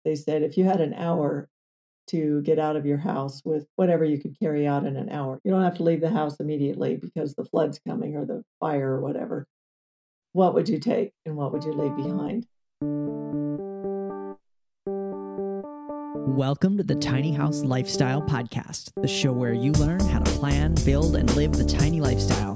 they said if you had an hour to get out of your house with whatever you could carry out in an hour, you don't have to leave the house immediately because the flood's coming or the fire or whatever. What would you take and what would you leave behind? Welcome to the Tiny House Lifestyle Podcast, the show where you learn how to plan, build, and live the tiny lifestyle.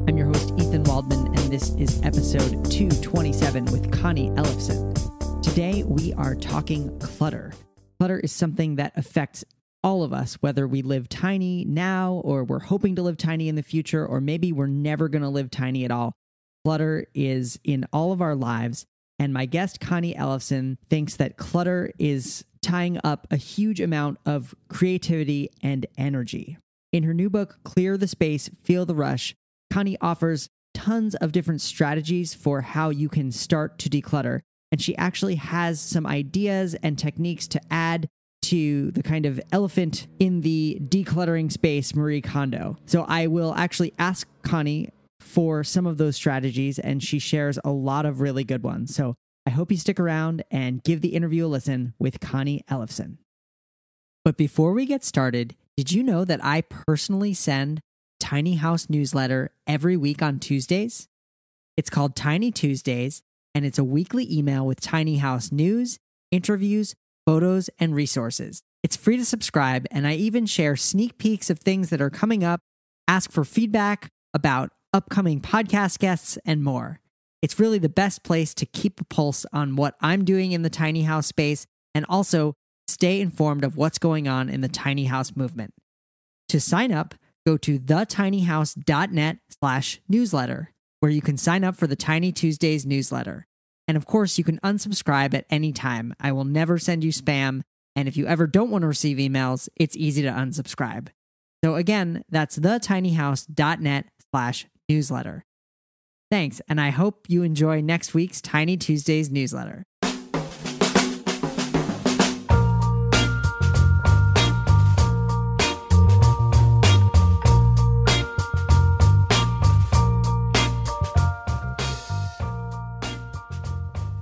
I'm your host, Ethan Waldman, and this is episode 227 with Connie Ellefson. Today, we are talking clutter. Clutter is something that affects all of us, whether we live tiny now or we're hoping to live tiny in the future, or maybe we're never going to live tiny at all. Clutter is in all of our lives, and my guest, Connie Ellefson, thinks that clutter is tying up a huge amount of creativity and energy. In her new book, Clear the Space, Feel the Rush, Connie offers tons of different strategies for how you can start to declutter. And she actually has some ideas and techniques to add to the kind of elephant in the decluttering space, Marie Kondo. So I will actually ask Connie for some of those strategies, and she shares a lot of really good ones. So I hope you stick around and give the interview a listen with Connie Ellefson. But before we get started, did you know that I personally send Tiny House newsletter every week on Tuesdays? It's called Tiny Tuesdays, and it's a weekly email with Tiny House news, interviews, photos, and resources. It's free to subscribe, and I even share sneak peeks of things that are coming up, ask for feedback about upcoming podcast guests, and more. It's really the best place to keep a pulse on what I'm doing in the tiny house space and also stay informed of what's going on in the tiny house movement. To sign up, go to thetinyhouse.net/newsletter, where you can sign up for the Tiny Tuesdays newsletter. And of course, you can unsubscribe at any time. I will never send you spam. And if you ever don't want to receive emails, it's easy to unsubscribe. So again, that's thetinyhouse.net/newsletter. Thanks, and I hope you enjoy next week's Tiny Tuesdays newsletter.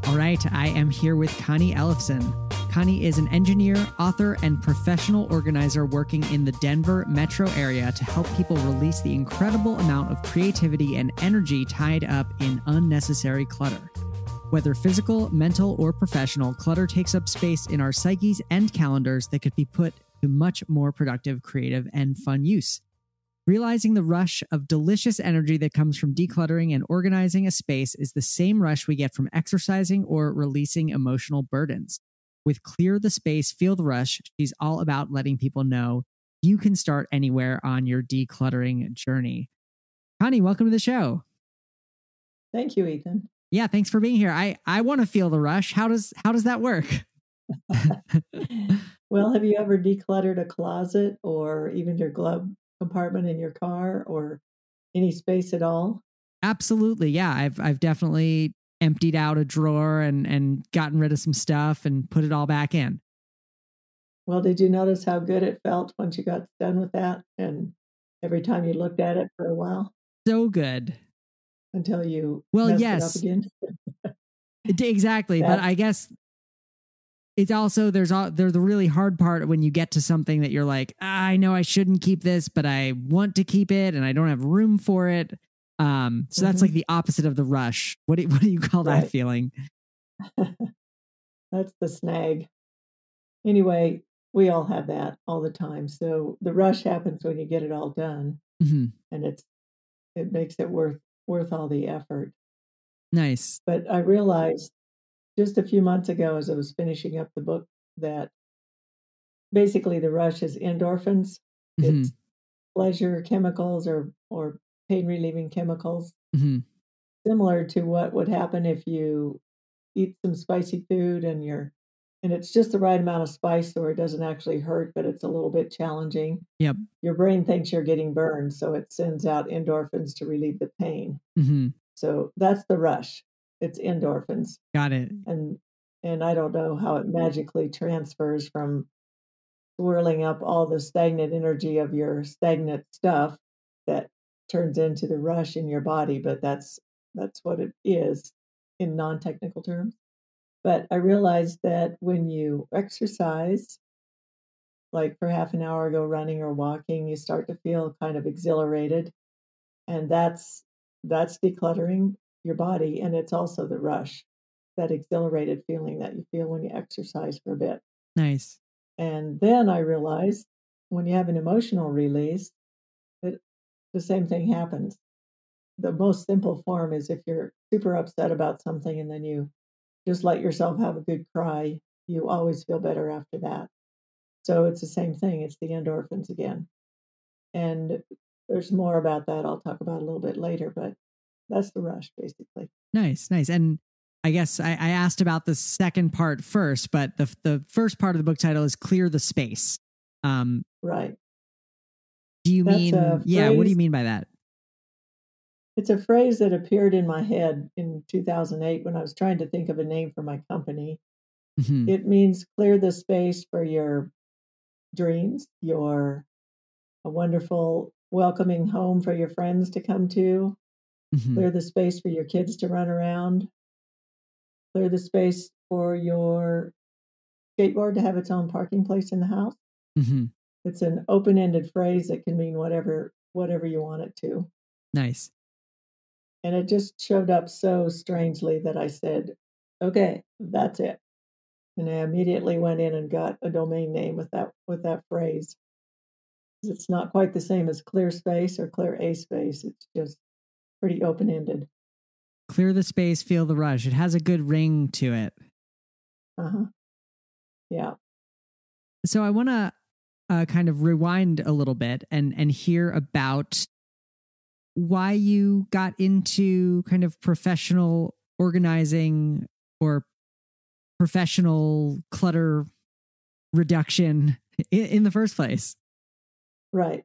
All right, I am here with Connie Ellefson. Connie is an engineer, author, and professional organizer working in the Denver metro area to help people release the incredible amount of creativity and energy tied up in unnecessary clutter. Whether physical, mental, or professional, clutter takes up space in our psyches and calendars that could be put to much more productive, creative, and fun use. Realizing the rush of delicious energy that comes from decluttering and organizing a space is the same rush we get from exercising or releasing emotional burdens. With Clear the Space, Feel the Rush, she's all about letting people know you can start anywhere on your decluttering journey. Connie, welcome to the show. Thank you, Ethan. Yeah, thanks for being here. I want to feel the rush. How does that work? Well, have you ever decluttered a closet or even your glove compartment in your car or any space at all? Absolutely. Yeah, I've definitely emptied out a drawer and gotten rid of some stuff and put it all back in. Well, did you notice how good it felt once you got done with that? And every time you looked at it for a while So good. until you Well, messed it yes, up again? exactly. But I guess it's also, there's the really hard part when you get to something that you're like, I know I shouldn't keep this, but I want to keep it and I don't have room for it. So that's like the opposite of the rush. What do you call that feeling? That's the snag. Anyway, we all have that all the time. So the rush happens when you get it all done, and it makes it worth all the effort. Nice. But I realized just a few months ago, as I was finishing up the book, that basically the rush is endorphins. It's pleasure chemicals or pain relieving chemicals, similar to what would happen if you eat some spicy food and it's just the right amount of spice so it doesn't actually hurt, but it's a little bit challenging. Yep. Your brain thinks you're getting burned, so it sends out endorphins to relieve the pain. So that's the rush. It's endorphins. Got it. And I don't know how it magically transfers from swirling up all the stagnant energy of your stagnant stuff that turns into the rush in your body, but that's what it is in non-technical terms. But I realized that when you exercise, like for half an hour, go running or walking, you start to feel kind of exhilarated. And that's decluttering your body. And it's also the rush, that exhilarated feeling that you feel when you exercise for a bit. Nice. And then I realized when you have an emotional release, that the same thing happens. The most simple form is if you're super upset about something and then you just let yourself have a good cry, you always feel better after that. So it's the same thing. It's the endorphins again. And there's more about that I'll talk about a little bit later, but that's the rush basically. Nice, nice. And I guess I asked about the second part first, but the first part of the book title is Clear the Space. Right. Do you That's mean, a yeah, what do you phrase. mean by that? It's a phrase that appeared in my head in 2008 when I was trying to think of a name for my company. Mm-hmm. It means clear the space for your dreams, your a wonderful welcoming home for your friends to come to, Mm-hmm. clear the space for your kids to run around, clear the space for your skateboard to have its own parking place in the house. Mm-hmm. It's an open-ended phrase that can mean whatever you want it to. Nice. And it just showed up so strangely that I said, "Okay, that's it." And I immediately went in and got a domain name with that phrase. It's not quite the same as clear space or clear a space. It's just pretty open-ended. Clear the space, feel the rush. It has a good ring to it. Uh-huh. Yeah. So I want to kind of rewind a little bit and hear about why you got into kind of professional organizing or professional clutter reduction in the first place. Right.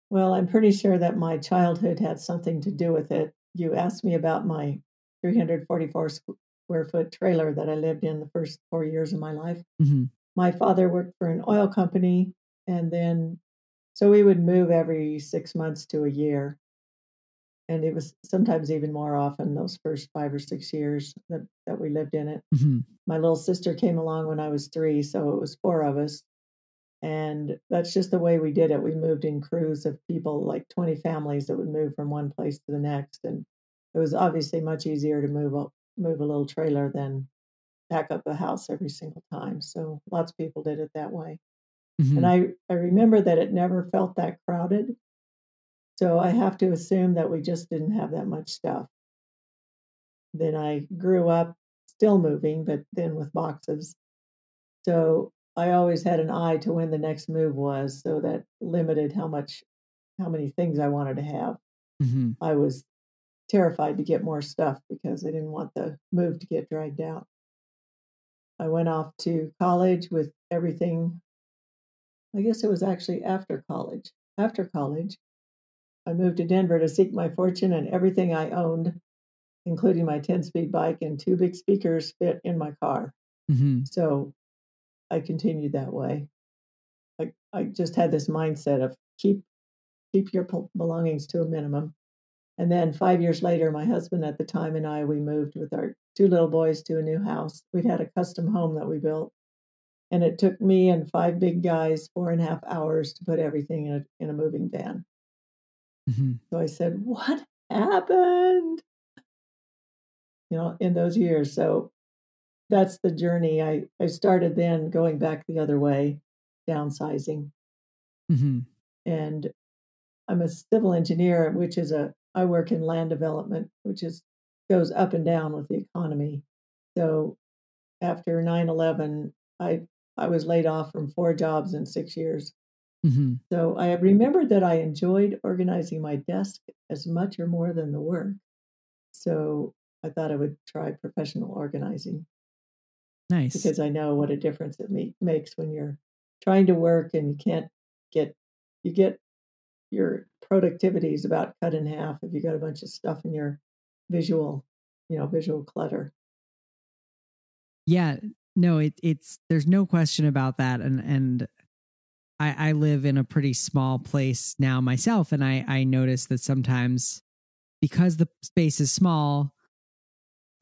Well, I'm pretty sure that my childhood had something to do with it. You asked me about my 344 square foot trailer that I lived in the first 4 years of my life. Mm-hmm. My father worked for an oil company, and then so we would move every 6 months to a year. And it was sometimes even more often those first 5 or 6 years that we lived in it. Mm-hmm. My little sister came along when I was 3, so it was 4 of us. And that's just the way we did it. We moved in crews of people, like 20 families that would move from one place to the next. And it was obviously much easier to move a little trailer than pack up a house every single time. So lots of people did it that way. And Mm-hmm. I remember that it never felt that crowded. So I have to assume that we just didn't have that much stuff. Then I grew up still moving, but then with boxes. So I always had an eye to when the next move was, so that limited how many things I wanted to have. Mm-hmm. I was terrified to get more stuff because I didn't want the move to get dragged out. I went off to college with everything. I guess it was actually after college. After college, I moved to Denver to seek my fortune, and everything I owned, including my 10-speed bike and 2 big speakers, fit in my car. Mm-hmm. So I continued that way. I just had this mindset of keep your belongings to a minimum. And then 5 years later, my husband at the time and I, we moved with our 2 little boys to a new house. We'd had a custom home that we built, and it took me and 5 big guys 4.5 hours to put everything in a moving van. Mm-hmm. So I said, "What happened?" In those years. So that's the journey. I started then going back the other way, downsizing. Mm-hmm. And I'm a civil engineer, I work in land development, which is goes up and down with the economy. So after 9/11, I was laid off from 4 jobs in 6 years. Mm-hmm. So I remembered that I enjoyed organizing my desk as much or more than the work. So I thought I would try professional organizing Nice. because I know what a difference it makes when you're trying to work and you can't get you get your productivity is about cut in half if you got a bunch of stuff in your visual, visual clutter. Yeah. No, it's there's no question about that. And I live in a pretty small place now myself, and I notice that sometimes because the space is small,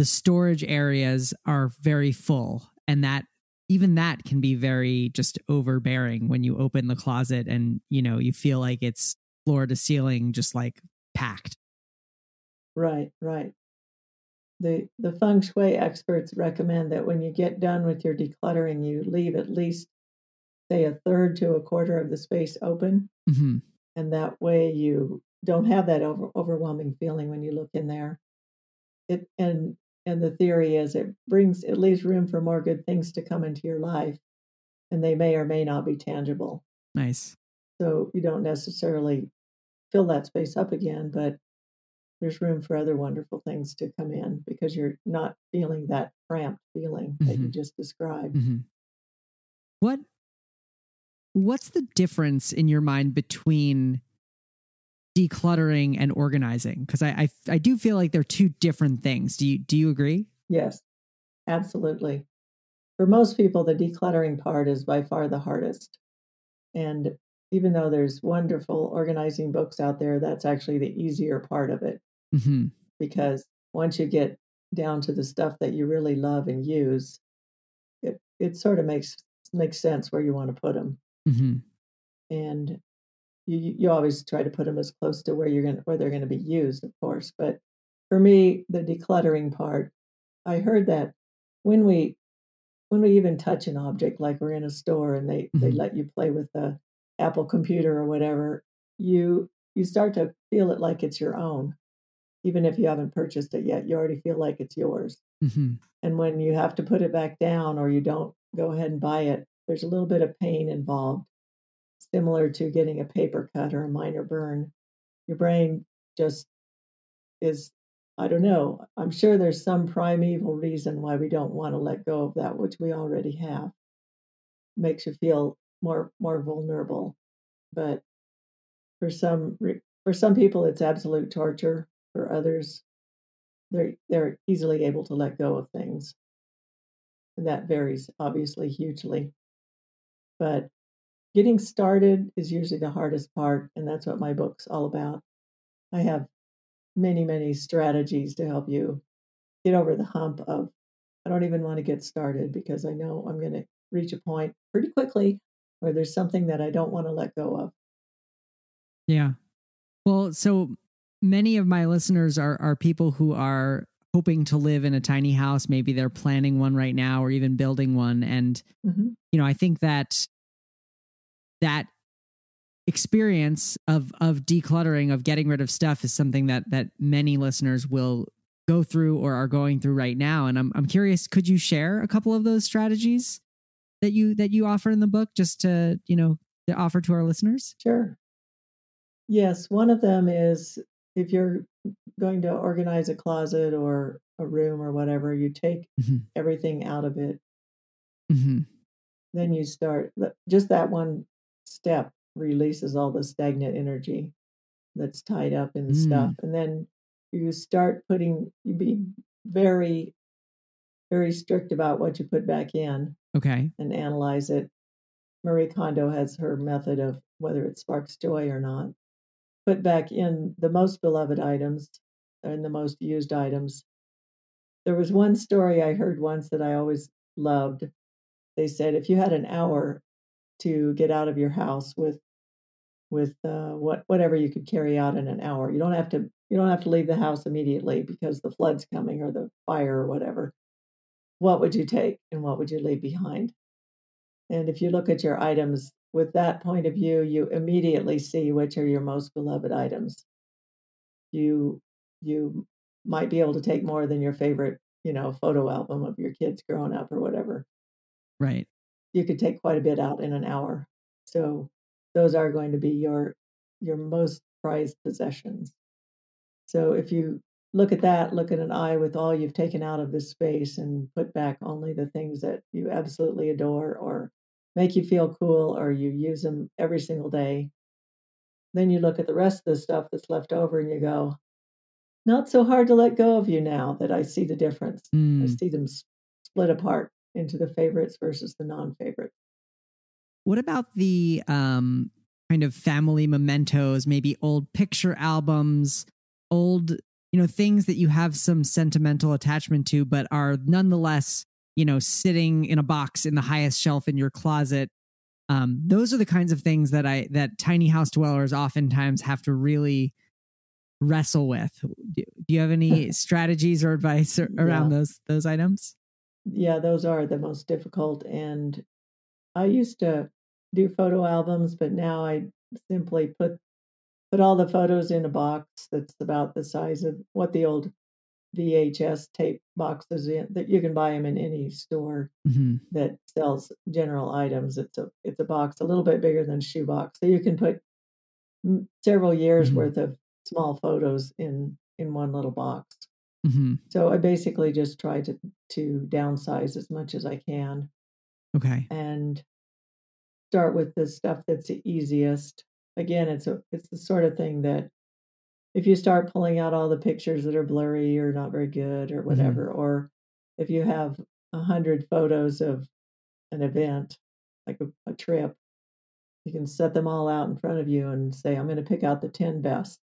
the storage areas are very full, and that even that can be very just overbearing when you open the closet and, you feel like it's floor to ceiling, just like packed. Right, right. The feng shui experts recommend that when you get done with your decluttering, you leave at least, say, a third to a quarter of the space open. Mm-hmm. And that way you don't have that overwhelming feeling when you look in there. It and the theory is it leaves room for more good things to come into your life, and they may or may not be tangible. Nice. So you don't necessarily fill that space up again, but there's room for other wonderful things to come in because you're not feeling that cramped feeling that you just described. Mm-hmm. What's the difference in your mind between decluttering and organizing? Because I do feel like they're two different things. Do you agree? Yes, absolutely. For most people, the decluttering part is by far the hardest. And even though there's wonderful organizing books out there, that's actually the easier part of it. Mm-hmm. Because once you get down to the stuff that you really love and use, it sort of makes sense where you want to put them. Mm-hmm. And you always try to put them as close to where they're going to be used, of course. But for me, the decluttering part, I heard that when we even touch an object, like we're in a store and they let you play with the Apple computer or whatever, you start to feel it like it's your own. Even if you haven't purchased it yet, you already feel like it's yours. Mm-hmm. And when you have to put it back down or you don't go ahead and buy it, there's a little bit of pain involved, similar to getting a paper cut or a minor burn. Your brain just is, I don't know, I'm sure there's some primeval reason why we don't want to let go of that which we already have. Makes you feel more vulnerable. But for some people, it's absolute torture. For others, they're easily able to let go of things, and that varies obviously hugely. But getting started is usually the hardest part, and that's what my book's all about. I have many strategies to help you get over the hump of I don't even want to get started because I know I'm going to reach a point pretty quickly where there's something that I don't want to let go of. Yeah. Well, so many of my listeners are people who are hoping to live in a tiny house. Maybe they're planning one right now or even building one. And, I think that experience of decluttering, of getting rid of stuff is something that many listeners will go through or are going through right now. And I'm curious, could you share a couple of those strategies that you offer in the book just to offer to our listeners? Sure. Yes, one of them is if you're going to organize a closet or a room or whatever, you take everything out of it. Mm-hmm. Then you start, just that one step releases all the stagnant energy that's tied up in the stuff. And then you be very, very strict about what you put back in. Okay. And analyze it. Marie Kondo has her method of whether it sparks joy or not. Put back in the most beloved items and the most used items. There was one story I heard once that I always loved. They said if you had an hour to get out of your house with whatever you could carry out in an hour, you don't have to leave the house immediately because the flood's coming or the fire or whatever. What would you take and what would you leave behind? And if you look at your items with that point of view, you immediately see which are your most beloved items. You might be able to take more than your favorite, photo album of your kids growing up or whatever. Right. You could take quite a bit out in an hour. So those are going to be your most prized possessions. So if you look at an eye with all you've taken out of this space and put back only the things that you absolutely adore or make you feel cool or you use them every single day, then you look at the rest of the stuff that's left over and you go, not so hard to let go of you now that I see the difference. I see them split apart into the favorites versus the non-favorite. What about the kind of family mementos, maybe old picture albums, old things that you have some sentimental attachment to, but are nonetheless, sitting in a box in the highest shelf in your closet. Those are the kinds of things that tiny house dwellers oftentimes have to really wrestle with. Do you have any strategies or advice around those items? Yeah, those are the most difficult. And I used to do photo albums, but now I simply put all the photos in a box that's about the size of what the old VHS tape boxes in that you can buy them in any store that sells general items. It's a box a little bit bigger than a shoebox, so you can put several years worth of small photos in one little box. So I basically just try to downsize as much as I can. Okay. And start with the stuff that's the easiest. Again, it's the sort of thing that if you start pulling out all the pictures that are blurry or not very good or whatever, or if you have 100 photos of an event, like a trip, you can set them all out in front of you and say, I'm going to pick out the 10 best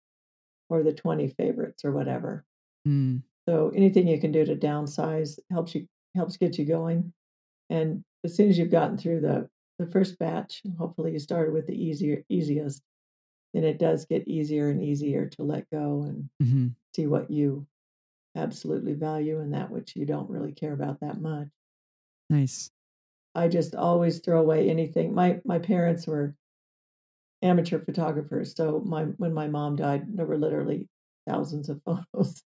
or the 20 favorites or whatever. So anything you can do to downsize helps get you going. And as soon as you've gotten through the first batch, hopefully you started with the easiest, then it does get easier and easier to let go and see what you absolutely value and that which you don't really care about that much. Nice. I just always throw away anything. My parents were amateur photographers, so when my mom died, there were literally thousands of photos.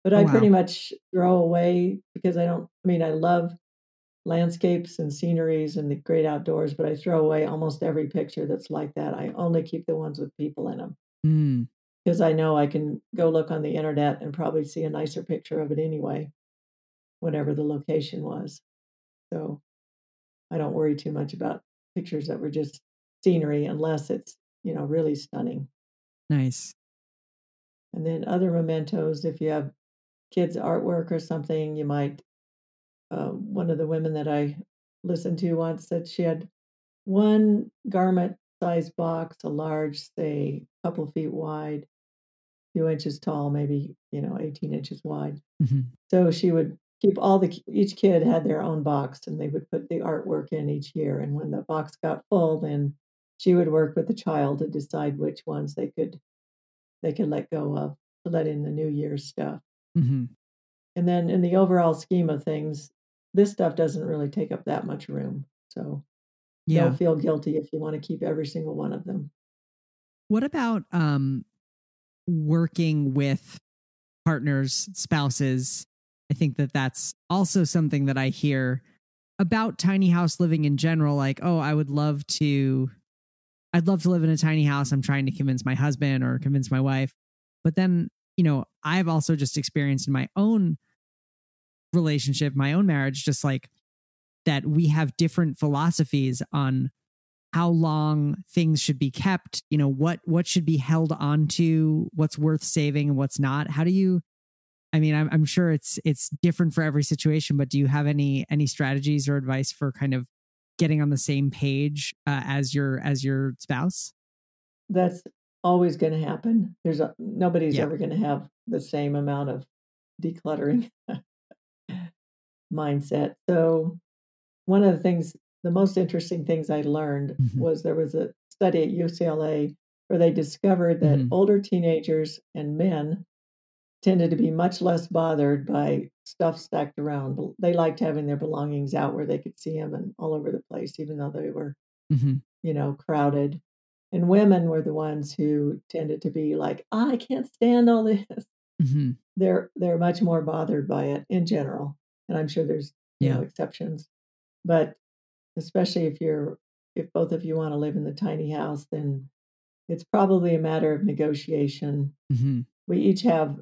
But Oh, I wow. pretty much throw away because I love landscapes and sceneries and the great outdoors, but I throw away almost every picture that's like that. I only keep the ones with people in them because I know I can go look on the internet and probably see a nicer picture of it anyway, whatever the location was. So I don't worry too much about pictures that were just scenery unless it's, really stunning. Nice. And then other mementos, if you have kids' artwork or something, you might. One of the women that I listened to once said she had one garment size box, a large, say, couple feet wide, 2 inches tall, maybe, 18 inches wide. So she would keep each kid had their own box and they would put the artwork in each year. And when the box got full, then she would work with the child to decide which ones they could let go of to let in the New Year's stuff. And then in the overall scheme of things, this stuff doesn't really take up that much room. So don't feel guilty if you want to keep every single one of them. What about working with partners, spouses? I think that's also something that I hear about tiny house living in general. Like, oh, I'd love to live in a tiny house. I'm trying to convince my husband or convince my wife. But then, I've also just experienced in my own relationship, my own marriage, just like that we have different philosophies on how long things should be kept, what should be held on to, what's worth saving and what's not. How do you, I'm sure it's different for every situation, but do you have any strategies or advice for kind of getting on the same page as your spouse? That's always going to happen. Nobody's ever going to have the same amount of decluttering mindset. So one of the most interesting things I learned was there was a study at UCLA where they discovered that older teenagers and men tended to be much less bothered by stuff stacked around. They liked having their belongings out where they could see them and all over the place, even though they were, crowded. And women were the ones who tended to be like, I can't stand all this. They're much more bothered by it in general. And I'm sure there's, exceptions. But especially if both of you want to live in the tiny house, then it's probably a matter of negotiation. We each have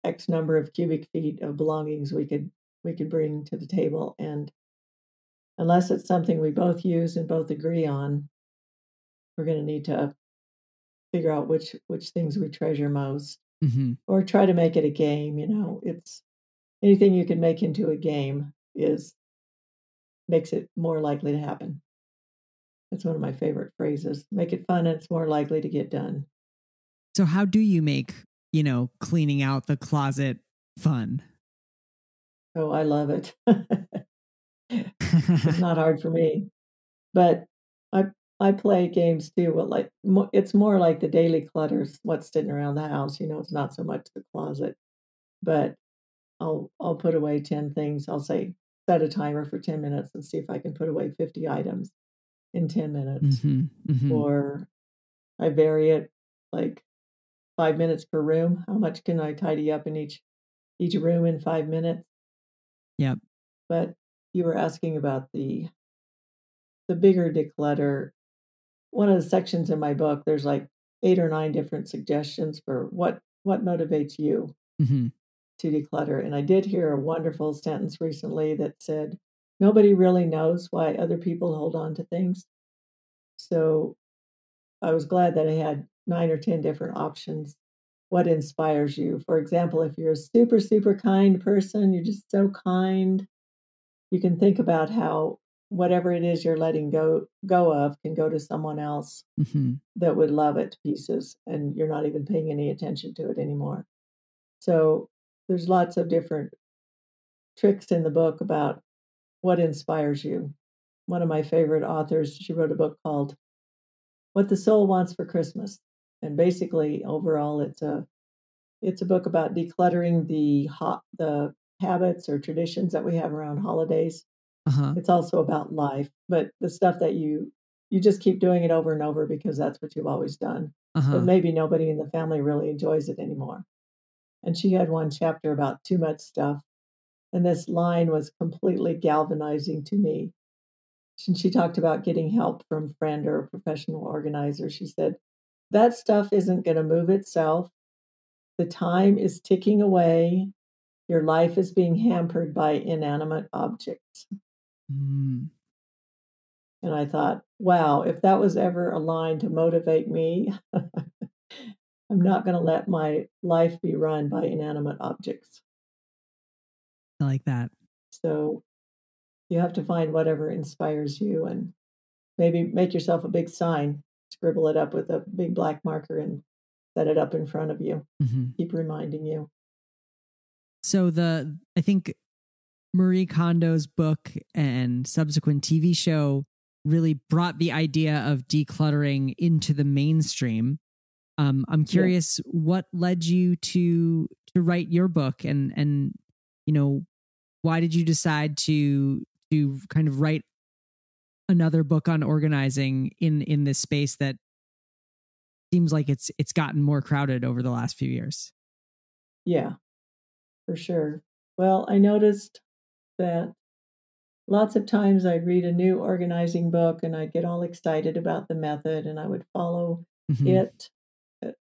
X number of cubic feet of belongings we could bring to the table, and unless it's something we both use and both agree on, we're going to need to figure out which things we treasure most, or try to make it a game. It's anything you can make into a game makes it more likely to happen. That's one of my favorite phrases. Make it fun and it's more likely to get done. So how do you make cleaning out the closet fun. Oh, I love it. It's not hard for me, but I I play games too. Well, like it's more like the daily clutters, what's sitting around the house. It's not so much the closet, but I'll put away 10 things. I'll say set a timer for 10 minutes and see if I can put away 50 items in 10 minutes. Or I vary it like 5 minutes per room. How much can I tidy up in each room in 5 minutes? Yep. But you were asking about the bigger declutter. One of the sections in my book, there's like 8 or 9 different suggestions for what motivates you to declutter. And I did hear a wonderful sentence recently that said, nobody really knows why other people hold on to things. So I was glad that I had 9 or 10 different options. What inspires you? For example, if you're a super, super kind person, you're just so kind, you can think about how whatever it is you're letting go of can go to someone else that would love it to pieces, and you're not even paying any attention to it anymore. So there's lots of different tricks in the book about what inspires you. One of my favorite authors, she wrote a book called What the Soul Wants for Christmas. And basically, overall, it's a book about decluttering the habits or traditions that we have around holidays. It's also about life, but the stuff that you just keep doing it over and over because that's what you've always done. But maybe nobody in the family really enjoys it anymore. And she had one chapter about too much stuff, and this line was completely galvanizing to me. She talked about getting help from a friend or a professional organizer. She said, that stuff isn't going to move itself. The time is ticking away. Your life is being hampered by inanimate objects. And I thought, wow, if that was ever a line to motivate me, I'm not going to let my life be run by inanimate objects. I like that. So you have to find whatever inspires you and maybe make yourself a big sign, scribble it up with a big black marker and set it up in front of you. Keep reminding you. So I think Marie Kondo's book and subsequent TV show really brought the idea of decluttering into the mainstream. I'm curious what led you to write your book, and why did you decide to kind of write another book on organizing in this space that seems like it's gotten more crowded over the last few years? Yeah, for sure. Well, I noticed that lots of times I'd read a new organizing book and I'd get all excited about the method and I would follow it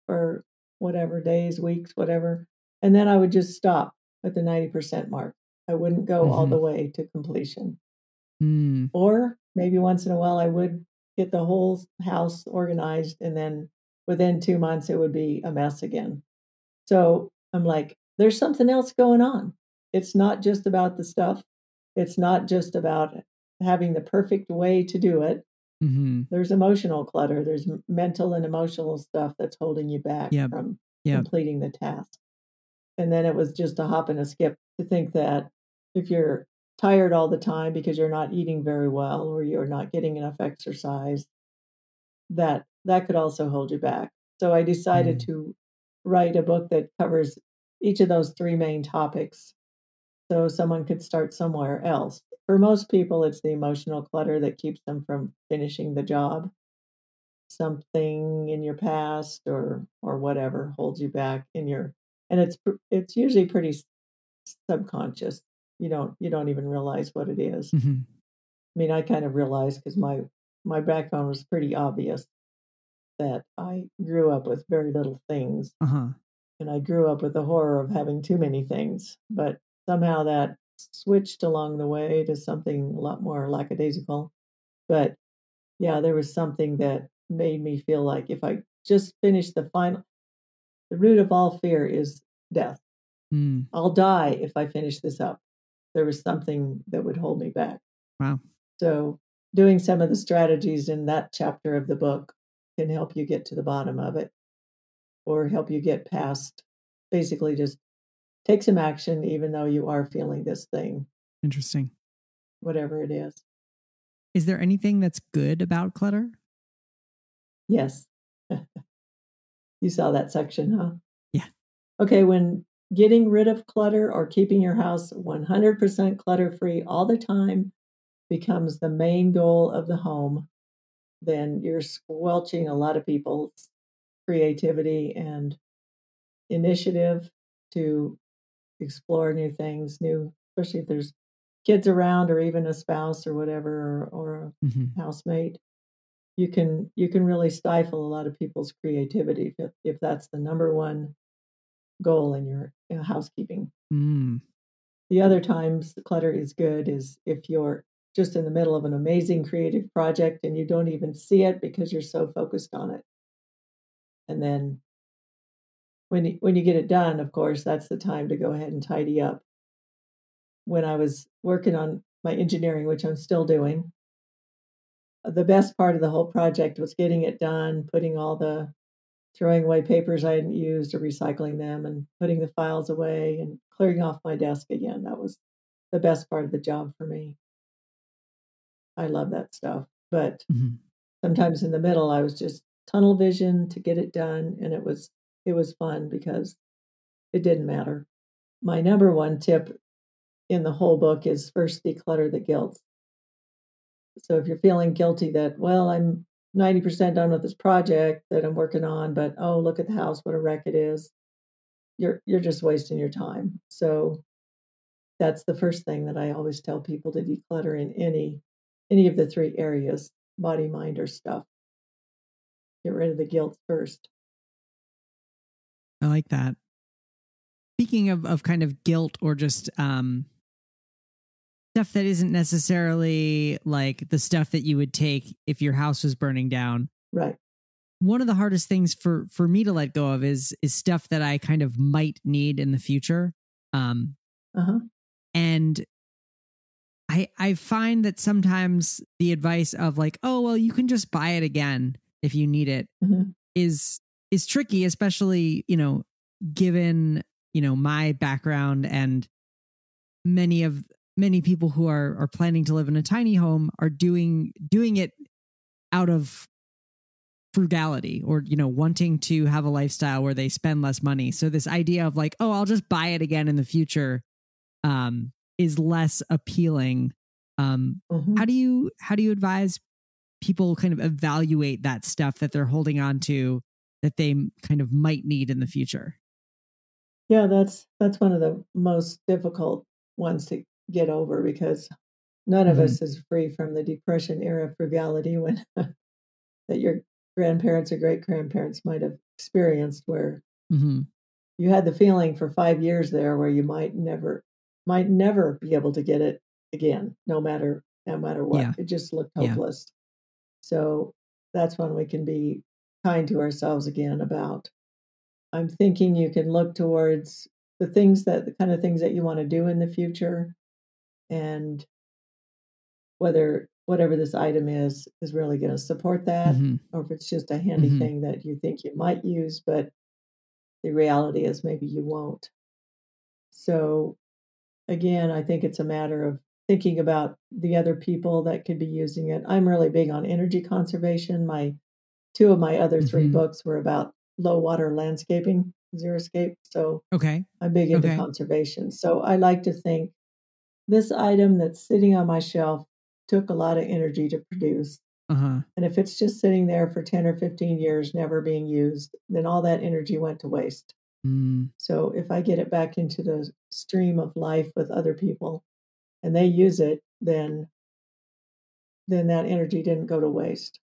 for whatever days, weeks, whatever. And then I would just stop at the 90% mark. I wouldn't go all the way to completion. Or maybe once in a while I would get the whole house organized and then within 2 months it would be a mess again. So I'm like, there's something else going on. It's not just about the stuff. It's not just about having the perfect way to do it. There's emotional clutter. There's mental and emotional stuff that's holding you back from completing the task. And then it was just a hop and a skip to think that if you're tired all the time because you're not eating very well or you're not getting enough exercise, that could also hold you back. So I decided to write a book that covers each of those 3 main topics so someone could start somewhere else. For most people, it's the emotional clutter that keeps them from finishing the job. Something in your past or whatever holds you back and it's usually pretty subconscious. You don't even realize what it is. I mean, I kind of realized because my background was pretty obvious that I grew up with very little things. And I grew up with the horror of having too many things. But somehow that switched along the way to something a lot more lackadaisical. But yeah, there was something that made me feel like if I just finish the root of all fear is death. I'll die if I finish this up. There was something that would hold me back. Wow. So doing some of the strategies in that chapter of the book can help you get to the bottom of it or help you get past basically just take some action, even though you are feeling this thing. Interesting. Whatever it is. Is there anything that's good about clutter? Yes. You saw that section, huh? Yeah. Okay, when getting rid of clutter or keeping your house 100% clutter-free all the time becomes the main goal of the home, then you're squelching a lot of people's creativity and initiative to explore new things, especially if there's kids around or even a spouse or whatever or a housemate. You can really stifle a lot of people's creativity if that's the number one goal in your housekeeping. The other times the clutter is good is if you're just in the middle of an amazing creative project and you don't even see it because you're so focused on it. And then when you get it done, of course, that's the time to go ahead and tidy up. When I was working on my engineering, which I'm still doing, the best part of the whole project was getting it done, throwing away papers I hadn't used or recycling them and putting the files away and clearing off my desk again. That was the best part of the job for me. I love that stuff. But sometimes in the middle, I was just tunnel vision to get it done. And it was fun because it didn't matter. My number one tip in the whole book is first declutter the guilt. So if you're feeling guilty that, well, I'm 90% done with this project that I'm working on, but oh, look at the house, what a wreck it is. You're just wasting your time. So that's the first thing that I always tell people to declutter in any of the three areas, body, mind, or stuff. Get rid of the guilt first. I like that. Speaking of kind of guilt or just stuff that isn't necessarily like the stuff that you would take if your house was burning down. Right. One of the hardest things for me to let go of is stuff that I kind of might need in the future. And I find that sometimes the advice of like, oh, well, you can just buy it again if you need it is tricky, especially, given, my background and many people who are planning to live in a tiny home are doing it out of frugality or, wanting to have a lifestyle where they spend less money. So this idea of like, oh, I'll just buy it again in the future, is less appealing. How do you advise people kind of evaluate that stuff that they're holding on to that they kind of might need in the future? Yeah, that's one of the most difficult ones to get over because none of us is free from the Depression era frugality when that your grandparents or great grandparents might have experienced, where you had the feeling for 5 years there where you might never be able to get it again, no matter what. Yeah. It just looked hopeless. So that's when we can be kind to ourselves again about, I'm thinking you can look towards the kind of things that you want to do in the future, and whatever this item is really going to support that, or if it's just a handy thing that you think you might use, but the reality is maybe you won't. So again, I think it's a matter of thinking about the other people that could be using it. I'm really big on energy conservation. Two of my other three books were about low water landscaping, xeriscape. So I'm big into conservation. So I like to think this item that's sitting on my shelf took a lot of energy to produce. And if it's just sitting there for 10 or 15 years, never being used, then all that energy went to waste. So if I get it back into the stream of life with other people and they use it, then that energy didn't go to waste.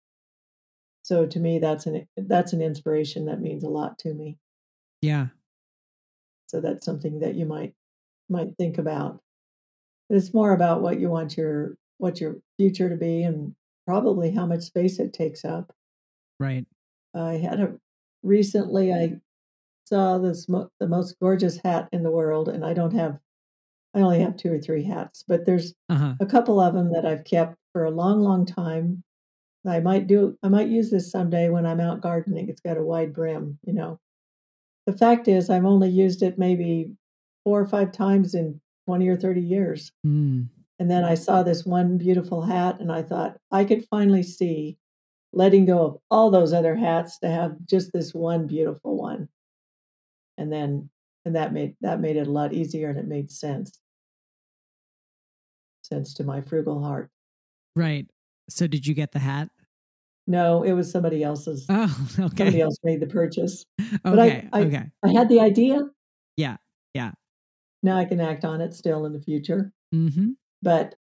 So to me, that's an inspiration that means a lot to me. Yeah. So that's something that you might think about. But it's more about what you want your future to be, and probably how much space it takes up. Right. Recently I saw the most gorgeous hat in the world, and I only have 2 or 3 hats, but there's a couple of them that I've kept for a long, long time. I might use this someday when I'm out gardening. It's got a wide brim, the fact is I've only used it maybe 4 or 5 times in 20 or 30 years. Mm. And then I saw this one beautiful hat and I thought I could finally see letting go of all those other hats to have just this one beautiful one. And then that made it a lot easier and it made sense to my frugal heart. Right. So did you get the hat? No, it was somebody else's. Oh, okay. Somebody else made the purchase. But Okay. I had the idea. Yeah. Yeah. Now I can act on it still in the future. Mm-hmm. But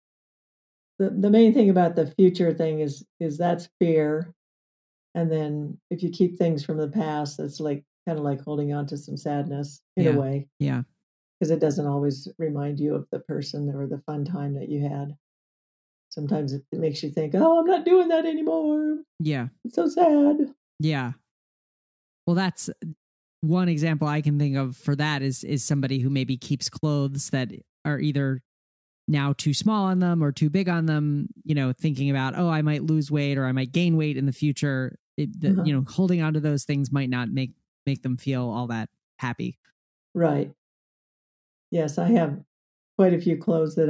the main thing about the future thing is that's fear. And then if you keep things from the past, that's like kind of like holding on to some sadness in a way. Yeah. Because it doesn't always remind you of the person or the fun time that you had. Sometimes it makes you think, oh, I'm not doing that anymore. Yeah. It's so sad. Yeah. Well, that's one example I can think of for that is somebody who maybe keeps clothes that are either now too small on them or too big on them, thinking about, oh, I might lose weight or I might gain weight in the future. Holding on to those things might not make them feel all that happy. Right. Yes, I have quite a few clothes that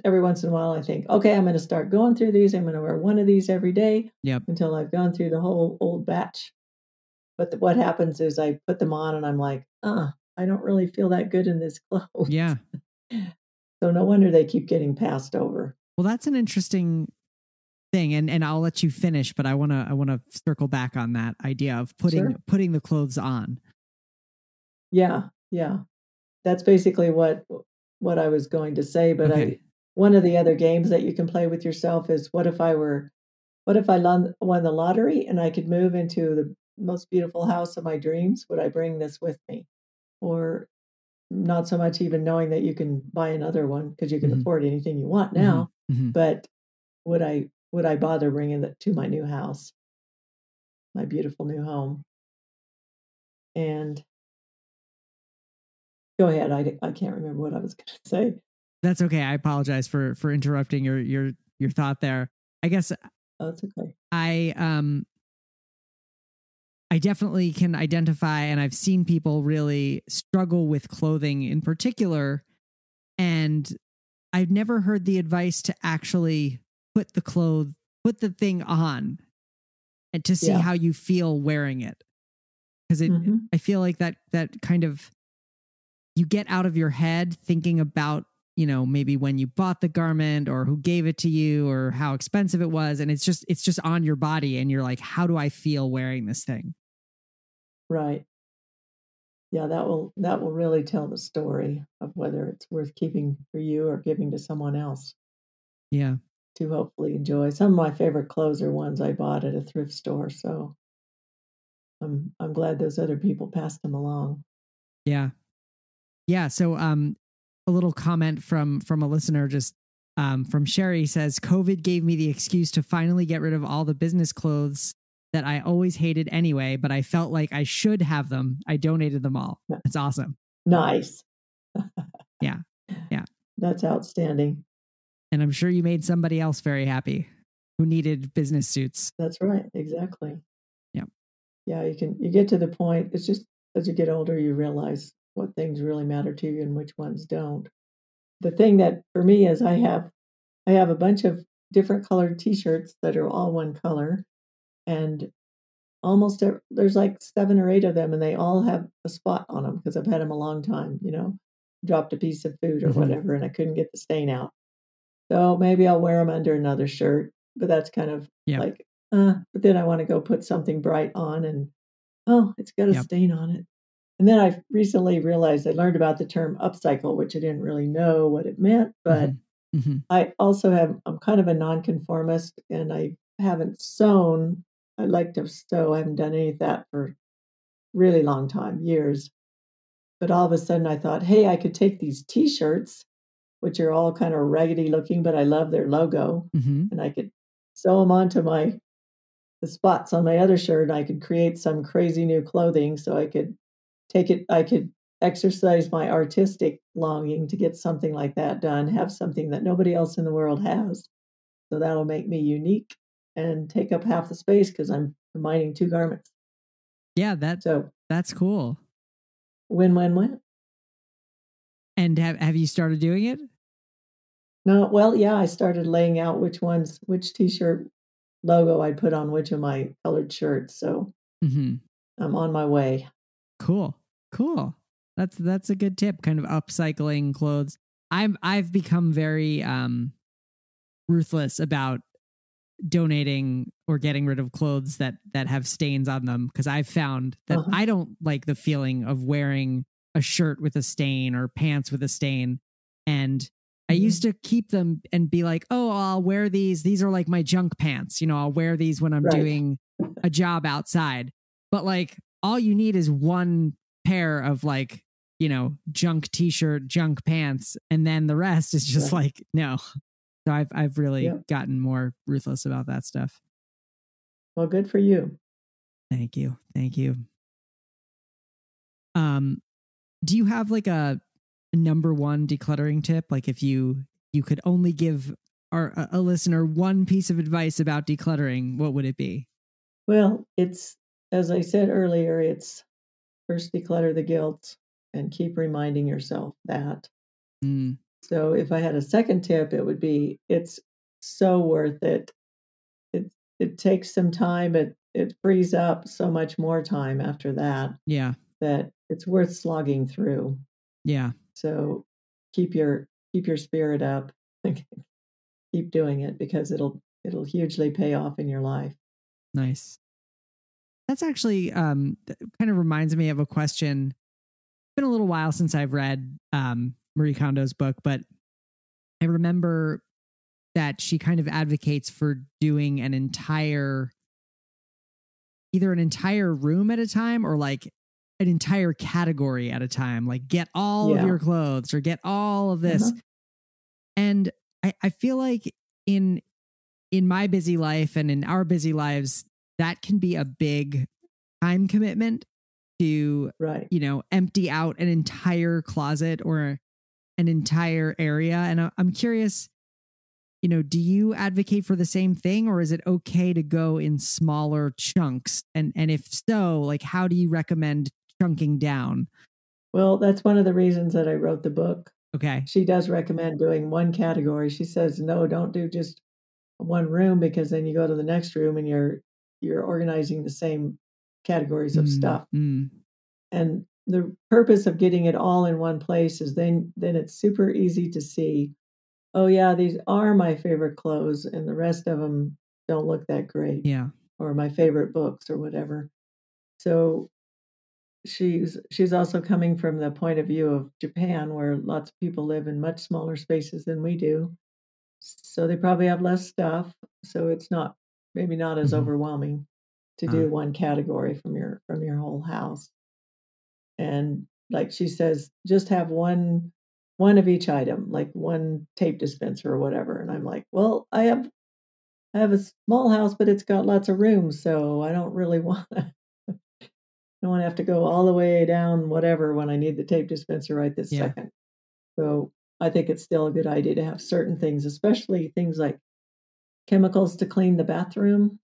every once in a while I think, okay, I'm going to start going through these. I'm going to wear one of these every day until I've gone through the whole old batch. But what happens is I put them on and I'm like, I don't really feel that good in this clothes. Yeah. So no wonder they keep getting passed over. Well, that's an interesting thing, and I'll let you finish, but I want to circle back on that idea of putting the clothes on. Yeah. That's basically what I was going to say. But one of the other games that you can play with yourself is what if I won the lottery and I could move into the most beautiful house of my dreams? Would I bring this with me? Or not so much even knowing that you can buy another one because you can afford anything you want now. But would I bother bringing it to my new house, my beautiful new home? And go ahead. I can't remember what I was going to say. That's okay. I apologize for interrupting your thought there. I guess that's okay. I definitely can identify, and I've seen people really struggle with clothing in particular, and I've never heard the advice to actually put the thing on and to see how you feel wearing it. Because I feel like that kind of, you get out of your head thinking about, maybe when you bought the garment or who gave it to you or how expensive it was. And it's just on your body. And you're like, how do I feel wearing this thing? Right. Yeah, that will really tell the story of whether it's worth keeping for you or giving to someone else. Yeah. To hopefully enjoy. Some of my favorite clothes are ones I bought at a thrift store. So I'm glad those other people passed them along. Yeah. Yeah. So a little comment from a listener just from Sherry says, COVID gave me the excuse to finally get rid of all the business clothes that I always hated anyway, but I felt like I should have them. I donated them all. That's awesome. Nice. Yeah. That's outstanding. And I'm sure you made somebody else very happy who needed business suits. That's right. Exactly. Yeah. Yeah, you get to the point, it's just as you get older, you realize what things really matter to you and which ones don't. The thing that for me is I have a bunch of different colored t-shirts that are all one color, and there's like 7 or 8 of them, and they all have a spot on them because I've had them a long time, dropped a piece of food or whatever, and I couldn't get the stain out. So maybe I'll wear them under another shirt, but that's kind of like, but then I want to go put something bright on and, it's got a stain on it. And then I recently realized I learned about the term upcycle, which I didn't really know what it meant, but I also I'm kind of a nonconformist and I haven't sewn. I like to sew. I haven't done any of that for a really long time, years. But all of a sudden I thought, hey, I could take these t-shirts, which are all kind of raggedy looking, but I love their logo, and I could sew them onto the spots on my other shirt. And I could create some crazy new clothing, so I could exercise my artistic longing to get something like that done, have something that nobody else in the world has. So that'll make me unique and take up half the space because I'm combining 2 garments. Yeah, that's That's cool. Win-win-win. And have you started doing it? No, well, yeah, I started laying out which t-shirt logo I'd put on which of my colored shirts. So I'm on my way. Cool. That's a good tip. Kind of upcycling clothes. I've become very ruthless about donating or getting rid of clothes that have stains on them, because I've found that I don't like the feeling of wearing a shirt with a stain or pants with a stain. And I used to keep them and be like, oh, I'll wear these. These are like my junk pants. You know, I'll wear these when I'm doing a job outside. But like, all you need is one pair of like, you know, junk t-shirt, junk pants. And then the rest is just like, no. So I've really gotten more ruthless about that stuff. Well, good for you. Thank you. Do you have like a number one decluttering tip? Like if you could only give a listener one piece of advice about decluttering, what would it be? Well, it's, as I said earlier, it's first declutter the guilt and keep reminding yourself that. So if I had a second tip, it would be, it's so worth it. It takes some time, but it frees up so much more time after that. Yeah. That it's worth slogging through. Yeah. So keep your spirit up. Keep doing it, because it'll hugely pay off in your life. Nice. That's actually kind of reminds me of a question. It's been a little while since I've read Marie Kondo's book, but I remember that she kind of advocates for doing either an entire room at a time or like an entire category at a time. Like get all of your clothes or get all of this. And I feel like in my busy life and in our busy lives, that can be a big time commitment to, you know, empty out an entire closet or an entire area. And I'm curious, you know, do you advocate for the same thing, or is it okay to go in smaller chunks? And if so, like, how do you recommend chunking down? Well, that's one of the reasons that I wrote the book. Okay. She does recommend doing one category. She says, no, don't do just one room, because then you go to the next room and you're organizing the same categories of stuff. And the purpose of getting it all in one place is then it's super easy to see, oh yeah, these are my favorite clothes and the rest of them don't look that great. Yeah. Or my favorite books or whatever. So she's also coming from the point of view of Japan, where lots of people live in much smaller spaces than we do. So they probably have less stuff. So it's maybe not as overwhelming to do one category from your whole house. And like she says, just have one of each item, like one tape dispenser or whatever. And I'm like, well, I have a small house, but it's got lots of rooms, so I don't really want to. I don't want to have to go all the way down whatever when I need the tape dispenser right this second. So I think it's still a good idea to have certain things, especially things like chemicals to clean the bathroom.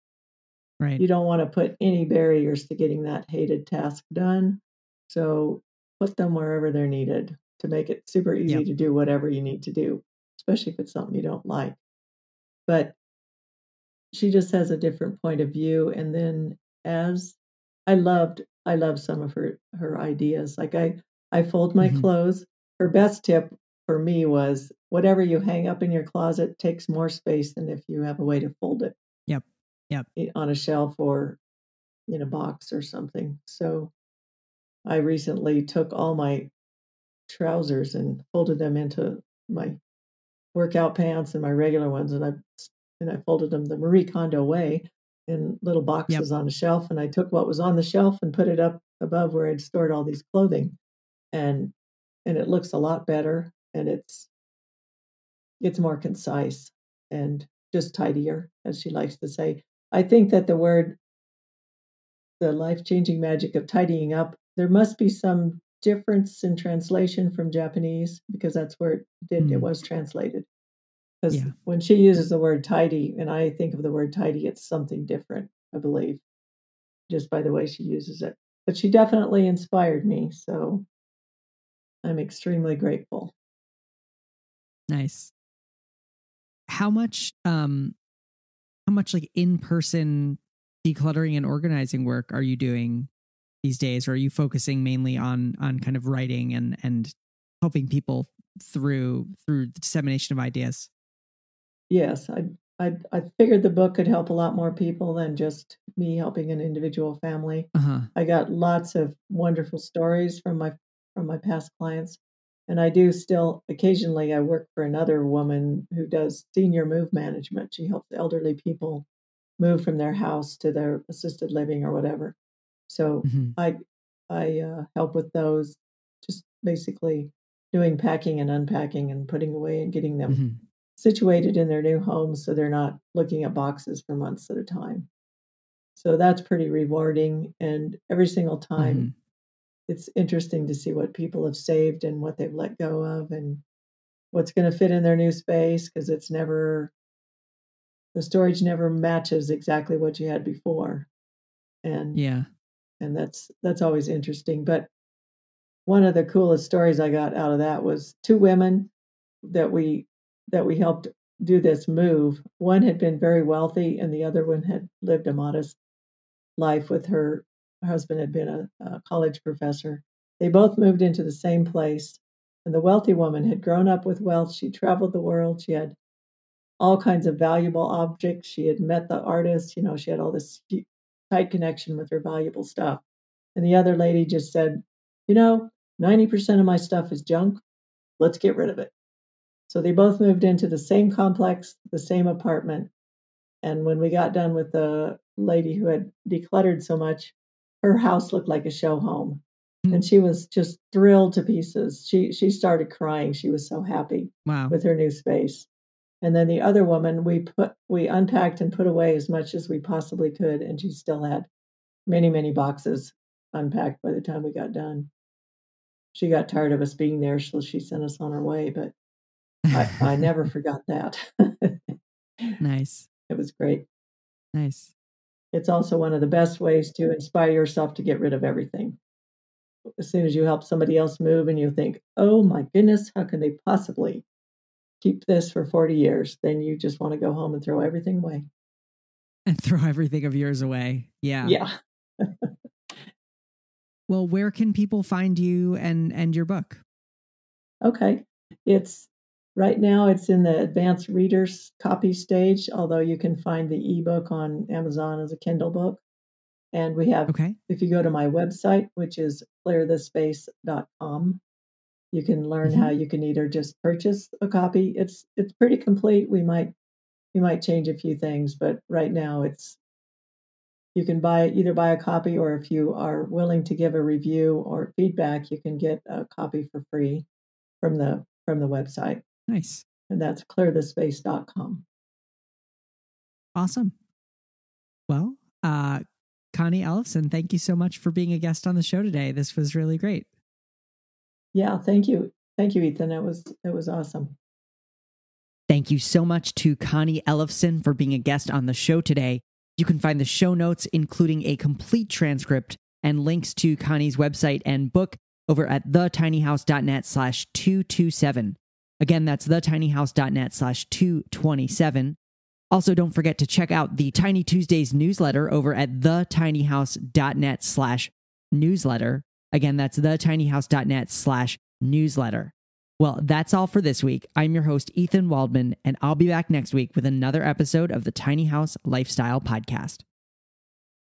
Right. You don't want to put any barriers to getting that hated task done. So put them wherever they're needed to make it super easy to do whatever you need to do, especially if it's something you don't like. But she just has a different point of view. And then as I love some of her ideas. Like I fold my clothes. Her best tip for me was, whatever you hang up in your closet takes more space than if you have a way to fold it. On a shelf or in a box or something. So I recently took all my trousers and folded them into my workout pants and my regular ones, and I folded them the Marie Kondo way in little boxes on a shelf, and I took what was on the shelf and put it up above where I'd stored all these clothing, and it looks a lot better, and it's more concise and just tidier, as she likes to say. I think that the life-changing magic of tidying up, there must be some difference in translation from Japanese, because that's where it was translated. Because when she uses the word tidy, and I think of the word tidy, it's something different, I believe, just by the way she uses it. but she definitely inspired me. So I'm extremely grateful. Nice. How much like in-person decluttering and organizing work are you doing these days? Or are you focusing mainly on kind of writing and helping people through the dissemination of ideas? Yes, I figured the book could help a lot more people than just me helping an individual family. I got lots of wonderful stories from my past clients, and I do still occasionally I work for another woman who does senior move management. She helps elderly people move from their house to their assisted living or whatever. So Mm-hmm. I help with those, just basically doing packing and unpacking and putting away and getting them Mm-hmm. situated in their new homes so they're not looking at boxes for months at a time. So that's pretty rewarding. And every single Mm-hmm. time, it's interesting to see what people have saved and what they've let go of and what's going to fit in their new space because the storage never matches exactly what you had before. And Yeah. and that's always interesting. But one of the coolest stories I got out of that was two women that we helped do this move. One had been very wealthy, and the other one had lived a modest life with her husband had been a college professor. They both moved into the same place, and the wealthy woman had grown up with wealth. She traveled the world. She had all kinds of valuable objects. She had met the artist. She had all this tight connection with her valuable stuff. And the other lady just said, 90% of my stuff is junk. Let's get rid of it. So they both moved into the same complex, the same apartment. And when we got done with the lady who had decluttered so much, her house looked like a show home. And she was just thrilled to pieces. She started crying. She was so happy Wow. with her new space. And then the other woman, we unpacked and put away as much as we possibly could, and she still had many, many boxes unpacked by the time we got done. She got tired of us being there, so she sent us on our way, but I never forgot that. Nice. It was great. Nice. It's also one of the best ways to inspire yourself to get rid of everything. As soon as you help somebody else move and you think, "Oh my goodness, how can they possibly keep this for 40 years?" Then you just want to go home and throw everything away. And throw everything of yours away. Yeah. Yeah. Well, where can people find you and your book? Okay. It's right now it's in the advanced readers copy stage, although you can find the ebook on Amazon as a Kindle book. And we have, Okay. if you go to my website, which is clearthespace.com, you can learn how you can either just purchase a copy. It's pretty complete. We might change a few things, but right now you can either buy a copy, or if you are willing to give a review or feedback, you can get a copy for free from the website. Nice. And that's clearthespace.com. Awesome. Well, Connie Ellefson, thank you so much for being a guest on the show today. This was really great. Yeah, thank you. Thank you, Ethan. It was awesome. Thank you so much to Connie Ellefson for being a guest on the show today. You can find the show notes, including a complete transcript and links to Connie's website and book over at thetinyhouse.net/227. Again, that's thetinyhouse.net/227. Also, don't forget to check out the Tiny Tuesdays newsletter over at thetinyhouse.net/newsletter. Again, that's thetinyhouse.net/newsletter. Well, that's all for this week. I'm your host, Ethan Waldman, and I'll be back next week with another episode of the Tiny House Lifestyle Podcast.